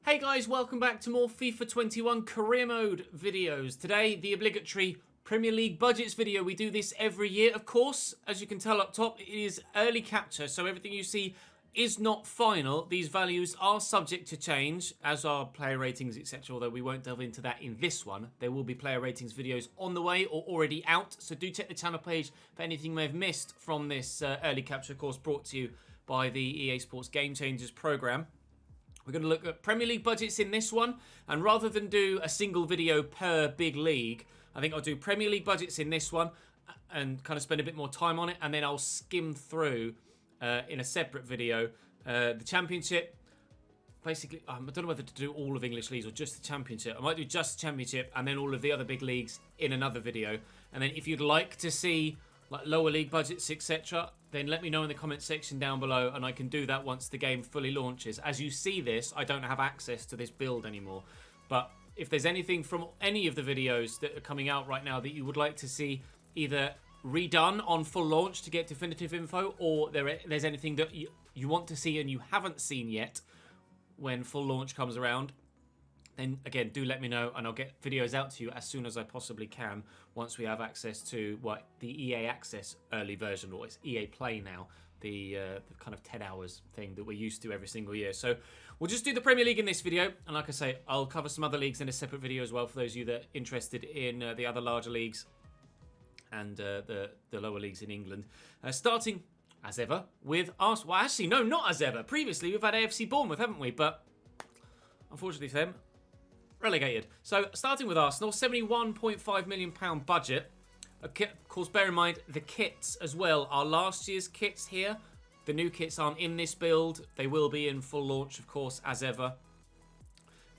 Hey guys, welcome back to more FIFA 21 career mode videos. Today, the obligatory Premier League budgets video. We do this every year, of course. As you can tell up top, it is early capture, so everything you see is not final. These values are subject to change, as are player ratings, etc. Although we won't delve into that in this one. There will be player ratings videos on the way or already out, so do check the channel page for anything you may have missed from this early capture course brought to you by the EA Sports Game Changers program. We're going to look at Premier League budgets in this one, and rather than do a single video per big league, I think I'll do Premier League budgets in this one and kind of spend a bit more time on it, and then I'll skim through in a separate video the Championship. Basically, I don't know whether to do all of English leagues or just the Championship. I might do just the Championship and then all of the other big leagues in another video. And then if you'd like to see like lower league budgets, etc., then let me know in the comment section down below, and I can do that once the game fully launches. As you see this, I don't have access to this build anymore. But if there's anything from any of the videos that are coming out right now that you would like to see either redone on full launch to get definitive info, or there's anything that you want to see and you haven't seen yet when full launch comes around, then again, do let me know, and I'll get videos out to you as soon as I possibly can once we have access to the EA Access early version, or it's EA Play now, the kind of 10 hours thing that we're used to every single year. So we'll just do the Premier League in this video, and like I say, I'll cover some other leagues in a separate video as well for those of you that are interested in the other larger leagues and the lower leagues in England. Starting, as ever, with Arsenal. Well, actually, no, not as ever. Previously, we've had AFC Bournemouth, haven't we? But unfortunately for them, relegated. So, starting with Arsenal, £71.5 million budget. Of course, bear in mind, the kits as well are last year's kits here. The new kits aren't in this build. They will be in full launch, of course, as ever.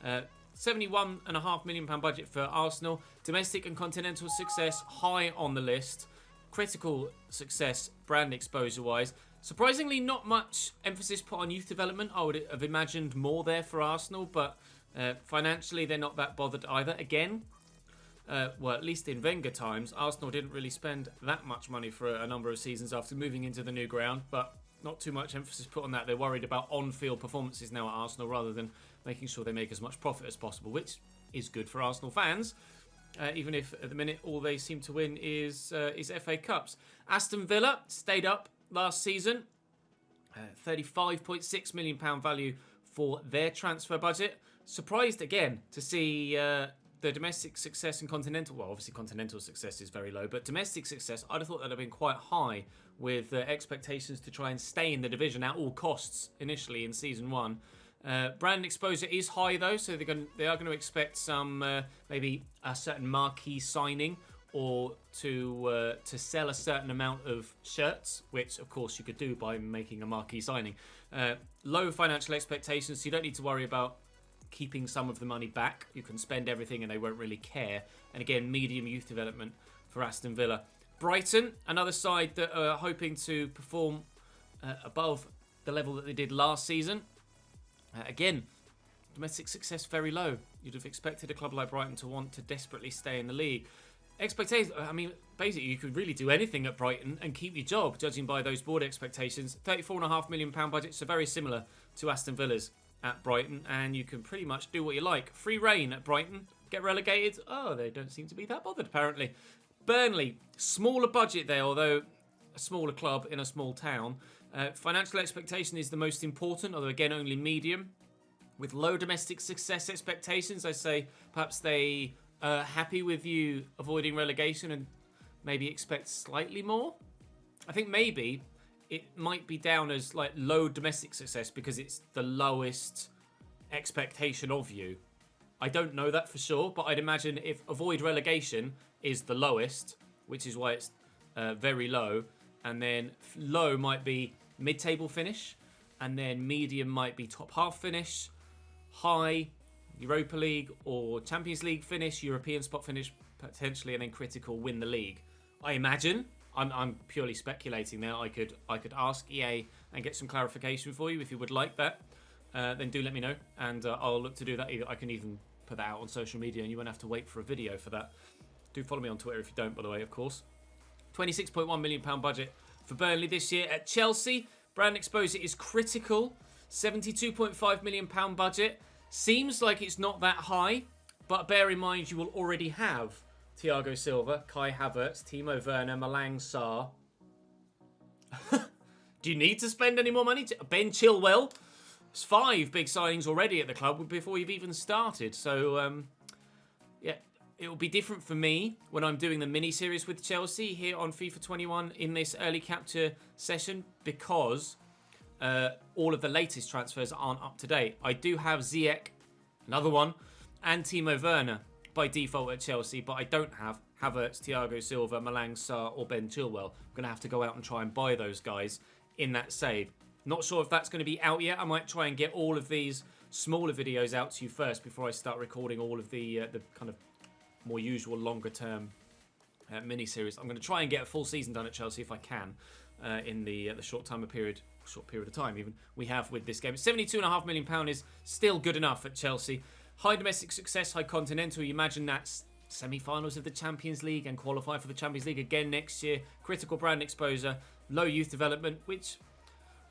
£71.5 million budget for Arsenal. Domestic and continental success, high on the list. Critical success, brand exposure-wise. Surprisingly, not much emphasis put on youth development. I would have imagined more there for Arsenal, but financially, they're not that bothered either. Again, well, at least in Wenger times, Arsenal didn't really spend that much money for a number of seasons after moving into the new ground, but not too much emphasis put on that. They're worried about on-field performances now at Arsenal rather than making sure they make as much profit as possible, which is good for Arsenal fans, even if at the minute all they seem to win is FA Cups. Aston Villa stayed up last season, £35.6 million value for their transfer budget. Surprised again to see the domestic success and continental. Well, obviously continental success is very low, but domestic success, I'd have thought that'd have been quite high with expectations to try and stay in the division at all costs initially in season one. Brand exposure is high though, so they are going to expect some maybe a certain marquee signing, or to sell a certain amount of shirts, which of course you could do by making a marquee signing. Low financial expectations, so you don't need to worry about keeping some of the money back. You can spend everything and they won't really care. And again, medium youth development for Aston Villa. Brighton, another side that are hoping to perform above the level that they did last season. Again, domestic success very low. You'd have expected a club like Brighton to want to desperately stay in the league. Expectations, I mean, basically you could really do anything at Brighton and keep your job, judging by those board expectations. £34.5 million budget, so very similar to Aston Villa's at Brighton, and you can pretty much do what you like. Free reign at Brighton. Get relegated? Oh, they don't seem to be that bothered, apparently. Burnley, smaller budget there, although a smaller club in a small town. Financial expectation is the most important, although again, only medium. With low domestic success expectations, I say perhaps they are happy with you avoiding relegation and maybe expect slightly more. I think maybe it might be down as like low domestic success because it's the lowest expectation of you. I don't know that for sure, but I'd imagine if avoid relegation is the lowest, which is why it's very low, and then low might be mid-table finish, and then medium might be top half finish, high Europa League or Champions League finish, European spot finish potentially, and then critical win the league. I imagine. I'm purely speculating now. I could ask EA and get some clarification for you if you would like that. Then do let me know, and I'll look to do that. I can even put that out on social media, and you won't have to wait for a video for that. Do follow me on Twitter if you don't, by the way, of course. £26.1 million budget for Burnley this year. At Chelsea, brand exposure is critical. £72.5 million budget. Seems like it's not that high, but bear in mind you will already have Thiago Silva, Kai Havertz, Timo Werner, Malang Sarr. Do you need to spend any more money? Ben Chilwell. It's 5 big signings already at the club before you've even started. So, yeah, it will be different for me when I'm doing the mini-series with Chelsea here on FIFA 21 in this early capture session because all of the latest transfers aren't up to date. I do have Ziyech, another one, and Timo Werner by default at Chelsea, but I don't have Havertz, Thiago Silva, Malang Sarr or Ben Chilwell. I'm going to have to go out and try and buy those guys in that save. Not sure if that's going to be out yet. I might try and get all of these smaller videos out to you first before I start recording all of the kind of more usual longer term mini-series. I'm going to try and get a full season done at Chelsea if I can in the short period of time even we have with this game. £72.5 million is still good enough at Chelsea. High domestic success, high continental. You imagine that's semi-finals of the Champions League and qualify for the Champions League again next year. Critical brand exposure, low youth development, which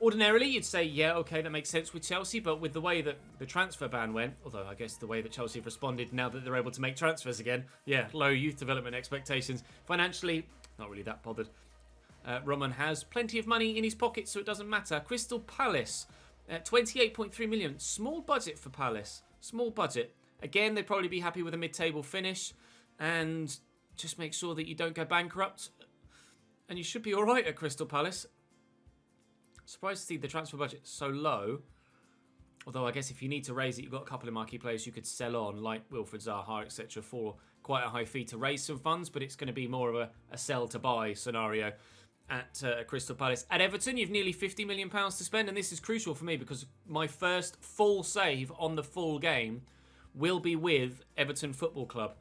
ordinarily you'd say, yeah, okay, that makes sense with Chelsea, but with the way that the transfer ban went, although I guess the way that Chelsea have responded now that they're able to make transfers again, yeah, low youth development expectations. Financially, not really that bothered. Roman has plenty of money in his pocket, so it doesn't matter. Crystal Palace, 28.3 million. Small budget for Palace. Small budget. Again, they'd probably be happy with a mid-table finish, and just make sure that you don't go bankrupt. And you should be all right at Crystal Palace. Surprised to see the transfer budget so low. Although I guess if you need to raise it, you've got a couple of marquee players you could sell on, like Wilfried Zaha, etc., for quite a high fee to raise some funds. But it's going to be more of a sell to buy scenario at Crystal Palace. At Everton, you've nearly £50 million to spend, and this is crucial for me because my first full save on the full game will be with Everton Football Club.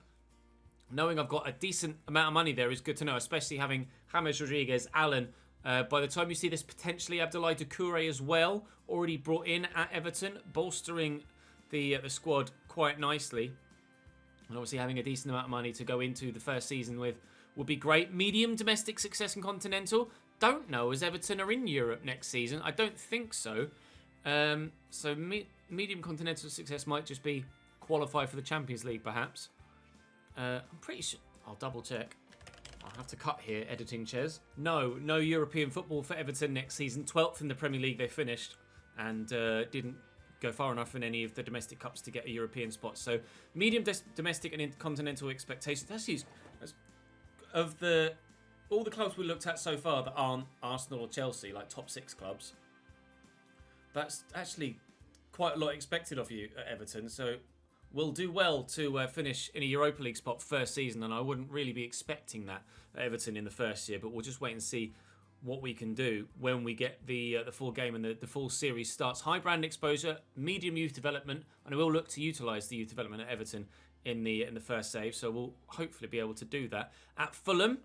Knowing I've got a decent amount of money there is good to know, especially having James Rodriguez, Allen. By the time you see this, potentially Abdoulaye Doucouré as well, already brought in at Everton, bolstering the squad quite nicely. And obviously having a decent amount of money to go into the first season with would be great. Medium domestic success and continental. Don't know as Everton are in Europe next season. I don't think so. Medium continental success might just be qualify for the Champions League, perhaps. I'm pretty sure. I'll double check. I'll have to cut here, editing Ches. No European football for Everton next season. 12th in the Premier League they finished and didn't go far enough in any of the domestic cups to get a European spot. So medium domestic and continental expectations. Actually, of all the clubs we looked at so far that aren't Arsenal or Chelsea, like top 6 clubs, that's actually quite a lot expected of you at Everton. So we'll do well to finish in a Europa League spot first season, and I wouldn't really be expecting that at Everton in the first year, but we'll just wait and see what we can do when we get the full game and the full series starts. High brand exposure, medium youth development, and I will look to utilise the youth development at Everton in the first save, so we'll hopefully be able to do that. At Fulham,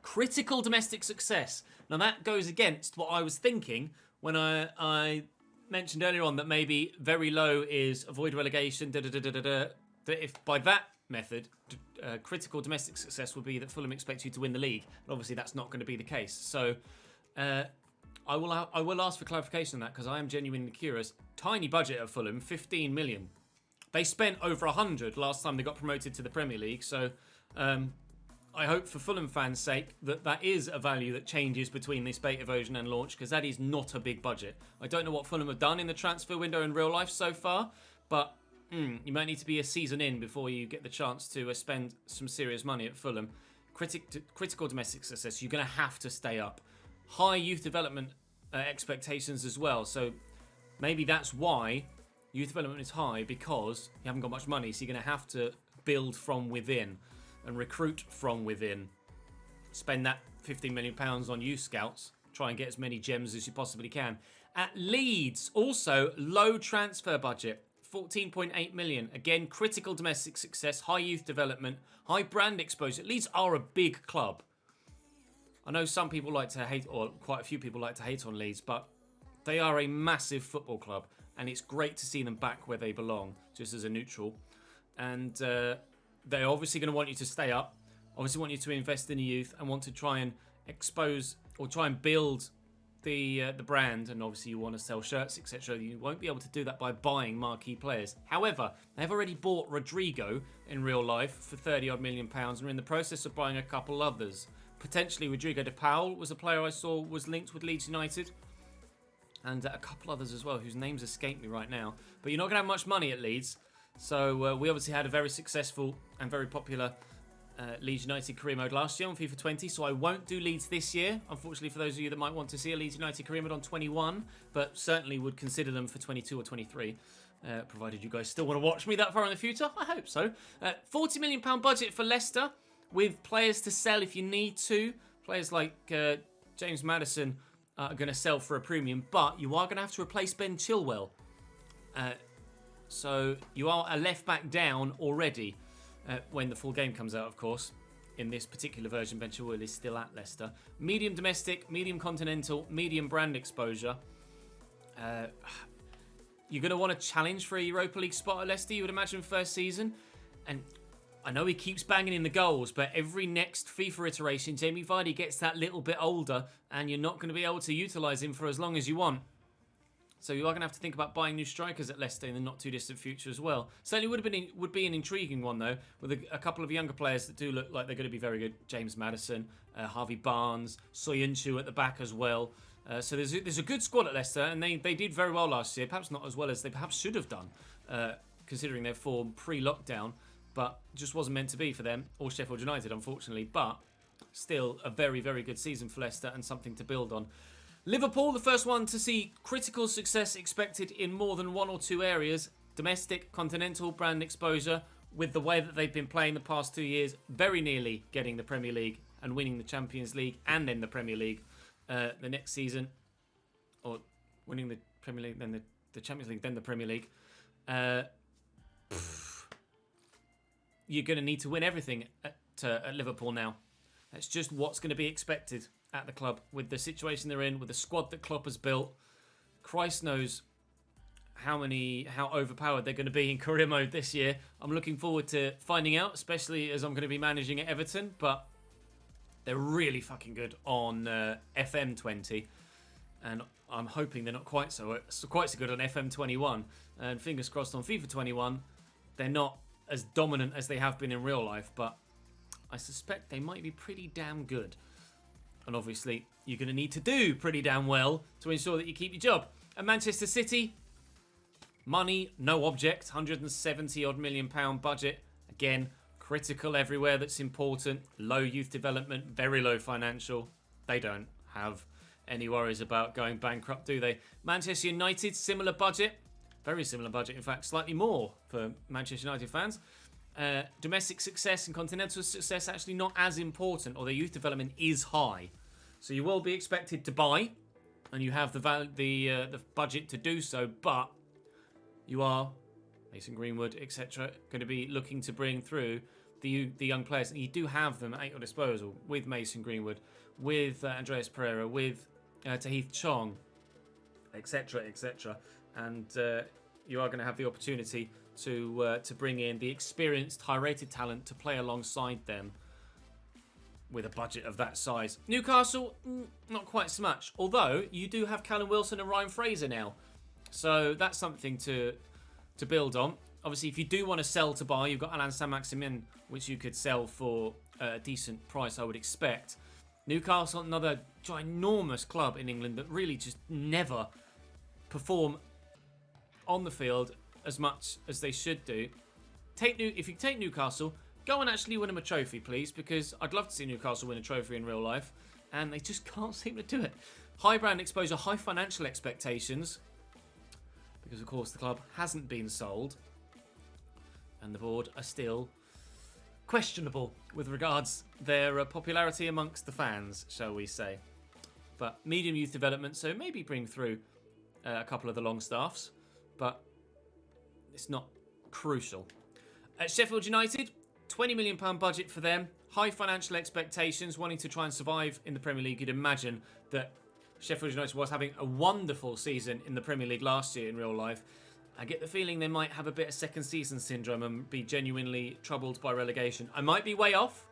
critical domestic success. Now that goes against what I was thinking when I mentioned earlier on that maybe very low is avoid relegation, that if by that method, critical domestic success would be that Fulham expect you to win the league. And obviously that's not going to be the case. So I will ask for clarification on that because I am genuinely curious. Tiny budget of Fulham, 15 million. They spent over 100 last time they got promoted to the Premier League. So I hope for Fulham fans' sake that is a value that changes between this beta version and launch, because that is not a big budget. I don't know what Fulham have done in the transfer window in real life so far, but you might need to be a season in before you get the chance to spend some serious money at Fulham. Critical domestic success, you're going to have to stay up. High youth development expectations as well, so maybe that's why youth development is high, because you haven't got much money, so you're going to have to build from within and recruit from within. Spend that £15 million on youth scouts. Try and get as many gems as you possibly can. At Leeds, also low transfer budget. 14.8 million. Again, critical domestic success, high youth development, high brand exposure. Leeds are a big club. I know some people like to hate, or quite a few people like to hate on Leeds, but they are a massive football club, and it's great to see them back where they belong, just as a neutral. And they're obviously going to want you to stay up, obviously want you to invest in the youth, and want to try and expose or try and build the brand, and obviously you want to sell shirts, etc., you won't be able to do that by buying marquee players. However, they've already bought Rodrigo in real life for 30 odd million pounds, and are in the process of buying a couple others. Potentially Rodrigo de Paul was a player I saw was linked with Leeds United, and a couple others as well whose names escape me right now. But you're not going to have much money at Leeds, so we obviously had a very successful and very popular Leeds United career mode last year on FIFA 20, so I won't do Leeds this year, unfortunately, for those of you that might want to see a Leeds United career mode on 21, but certainly would consider them for 22 or 23, provided you guys still want to watch me that far in the future. I hope so. £40 million budget for Leicester, with players to sell if you need to. Players like James Maddison are going to sell for a premium, but you are going to have to replace Ben Chilwell. So you are a left back down already. When the full game comes out, of course. In this particular version, Ben Chilwell is still at Leicester. Medium domestic, medium continental, medium brand exposure. You're going to want to challenge for a Europa League spot at Leicester, you would imagine, first season. And I know he keeps banging in the goals, but every next FIFA iteration, Jamie Vardy gets that little bit older, and you're not going to be able to utilise him for as long as you want. So you are going to have to think about buying new strikers at Leicester in the not too distant future as well. Certainly would be an intriguing one though, with a couple of younger players that do look like they're going to be very good. James Maddison, Harvey Barnes, Soyuncu at the back as well. So there's a good squad at Leicester, and they did very well last year. Perhaps not as well as they perhaps should have done, considering their form pre-lockdown, but just wasn't meant to be for them or Sheffield United, unfortunately. But still a very, very good season for Leicester and something to build on. Liverpool, the first one to see critical success expected in more than one or two areas. Domestic, continental, brand exposure. With the way that they've been playing the past 2 years, very nearly getting the Premier League and winning the Champions League and then the Premier League the next season. Or winning the Premier League, then the Champions League, then the Premier League. You're going to need to win everything at Liverpool now. That's just what's going to be expected at the club with the situation they're in, with the squad that Klopp has built. Christ knows how overpowered they're going to be in career mode this year. I'm looking forward to finding out, especially as I'm going to be managing at Everton, but they're really fucking good on FM 20, and I'm hoping they're not quite so good on FM 21, and fingers crossed on FIFA 21 they're not as dominant as they have been in real life, but I suspect they might be pretty damn good. And obviously, you're going to need to do pretty damn well to ensure that you keep your job. At Manchester City, money, no object. £170 odd million budget. Again, critical everywhere that's important. Low youth development, very low financial. They don't have any worries about going bankrupt, do they? Manchester United, similar budget. Very similar budget, in fact, slightly more for Manchester United fans. Domestic success and continental success actually not as important, or their youth development is high. So you will be expected to buy, and you have the budget to do so, but you are, Mason Greenwood, etc., going to be looking to bring through the young players. And you do have them at your disposal with Mason Greenwood, with Andreas Pereira, with Tahith Chong, etc., etc. And you are going to have the opportunity to bring in the experienced, high-rated talent to play alongside them with a budget of that size. Newcastle, not quite so much. Although, you do have Callum Wilson and Ryan Fraser now. So that's something to build on. Obviously, if you do want to sell to buy, you've got Alain Saint-Maximin, which you could sell for a decent price, I would expect. Newcastle, another ginormous club in England that really just never perform on the field as much as they should do. If you take Newcastle, go and actually win them a trophy, please, because I'd love to see Newcastle win a trophy in real life, and they just can't seem to do it. High brand exposure, high financial expectations, because of course the club hasn't been sold, and the board are still questionable with regards their popularity amongst the fans, shall we say. But medium youth development, so maybe bring through a couple of the long staffs, but it's not crucial. At Sheffield United, £20 million budget for them. High financial expectations, wanting to try and survive in the Premier League. You'd imagine that Sheffield United was having a wonderful season in the Premier League last year in real life. I get the feeling they might have a bit of second season syndrome and be genuinely troubled by relegation. I might be way off,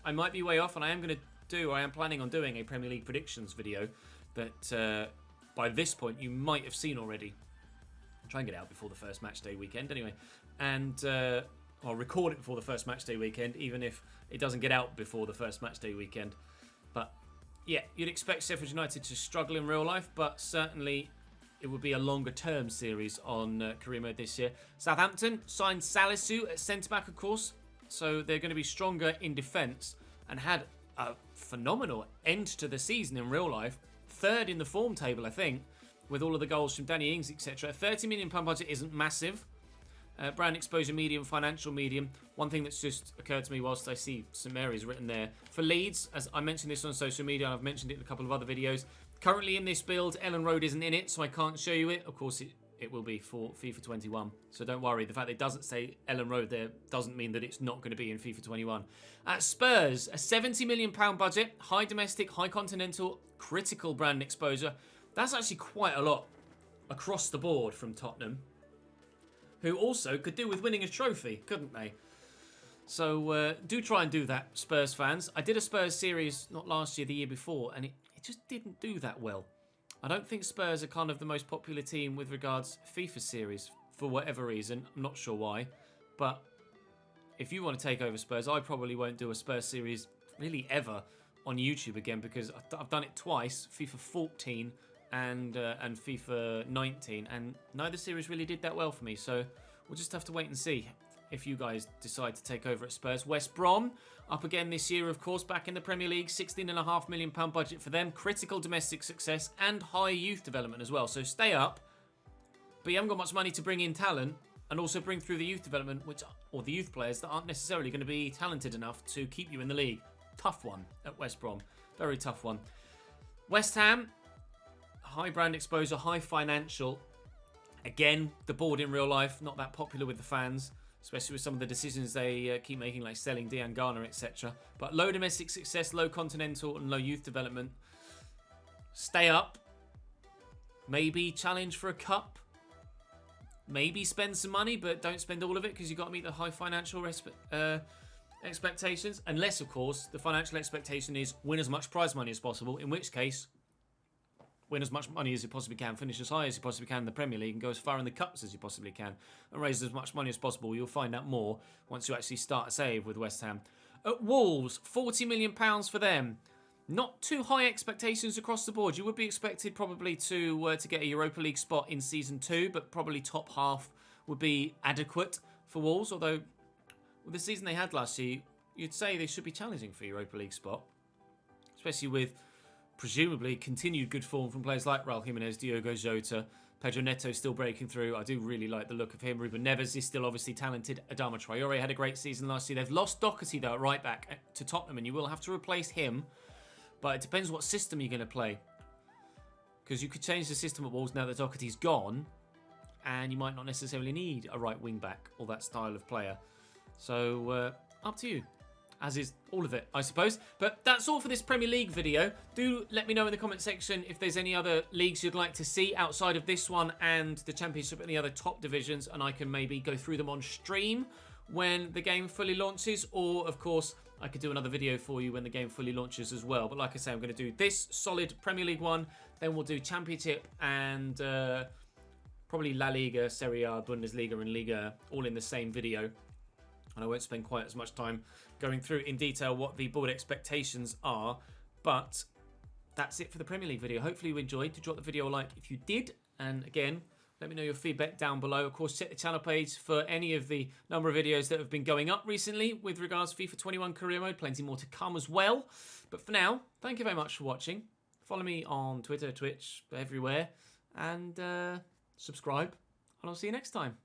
and I am planning on doing a Premier League predictions video that by this point you might have seen already. I'll try and get it out before the first match day weekend anyway. And I'll record it before the first match day weekend, even if it doesn't get out before the first match day weekend. But yeah, you'd expect Sheffield United to struggle in real life, but certainly it would be a longer term series on career mode this year. Southampton signed Salisu at centre-back, of course, so they're going to be stronger in defence and had a phenomenal end to the season in real life. Third in the form table, I think, with all of the goals from Danny Ings, etc. A £30 million budget isn't massive. Brand exposure medium, financial medium. One thing that's just occurred to me whilst I see St Mary's written there. For Leeds, as I mentioned this on social media, and I've mentioned it in a couple of other videos. Currently in this build, Ellen Road isn't in it, so I can't show you it. Of course, it will be for FIFA 21. So don't worry. The fact that it doesn't say Ellen Road there doesn't mean that it's not going to be in FIFA 21. At Spurs, a £70 million budget, high domestic, high continental, critical brand exposure. That's actually quite a lot across the board from Tottenham, who also could do with winning a trophy, couldn't they? So do try and do that, Spurs fans. I did a Spurs series not last year, the year before, and it just didn't do that well. I don't think Spurs are kind of the most popular team with regards FIFA series for whatever reason. I'm not sure why. But if you want to take over Spurs, I probably won't do a Spurs series really ever on YouTube again, because I've done it twice, FIFA 14 and FIFA 19, and neither series really did that well for me. So we'll just have to wait and see if you guys decide to take over at Spurs. West Brom, up again this year, of course, back in the Premier League. £16.5 million budget for them. Critical domestic success and high youth development as well. So stay up, but you haven't got much money to bring in talent and also bring through the youth development, or the youth players that aren't necessarily going to be talented enough to keep you in the league. Tough one at West Brom. Very tough one. West Ham, high brand exposure, high financial. Again, the board in real life, not that popular with the fans, especially with some of the decisions they keep making, like selling Dian Garner, etc. But low domestic success, low continental, and low youth development. Stay up. Maybe challenge for a cup. Maybe spend some money, but don't spend all of it, because you've got to meet the high financial expectations. Unless, of course, the financial expectation is win as much prize money as possible, in which case, win as much money as you possibly can, finish as high as you possibly can in the Premier League, and go as far in the cups as you possibly can, and raise as much money as possible. You'll find out more once you actually start a save with West Ham. At Wolves, £40 million for them. Not too high expectations across the board. You would be expected probably to get a Europa League spot in Season 2, but probably top half would be adequate for Wolves, although with the season they had last year, you'd say they should be challenging for a Europa League spot, especially with presumably continued good form from players like Raul Jimenez, Diogo Jota, Pedro Neto still breaking through. I do really like the look of him. Ruben Neves is still obviously talented. Adama Traore had a great season last year. They've lost Doherty, though, at right back to Tottenham, and you will have to replace him. But it depends what system you're going to play, because you could change the system at Wolves now that Doherty's gone, and you might not necessarily need a right wing back or that style of player. So up to you, as is all of it, I suppose. But that's all for this Premier League video. Do let me know in the comment section if there's any other leagues you'd like to see outside of this one and the Championship and the other top divisions, and I can maybe go through them on stream when the game fully launches, or of course I could do another video for you when the game fully launches as well. But like I say, I'm going to do this solid Premier League one, then we'll do Championship and probably La Liga, Serie A, Bundesliga and Liga all in the same video. And I won't spend quite as much time going through in detail what the board expectations are. But that's it for the Premier League video. Hopefully you enjoyed. Do drop the video a like if you did. And again, let me know your feedback down below. Of course, check the channel page for any of the number of videos that have been going up recently with regards to FIFA 21 Career Mode. Plenty more to come as well. But for now, thank you very much for watching. Follow me on Twitter, Twitch, everywhere. And subscribe. And I'll see you next time.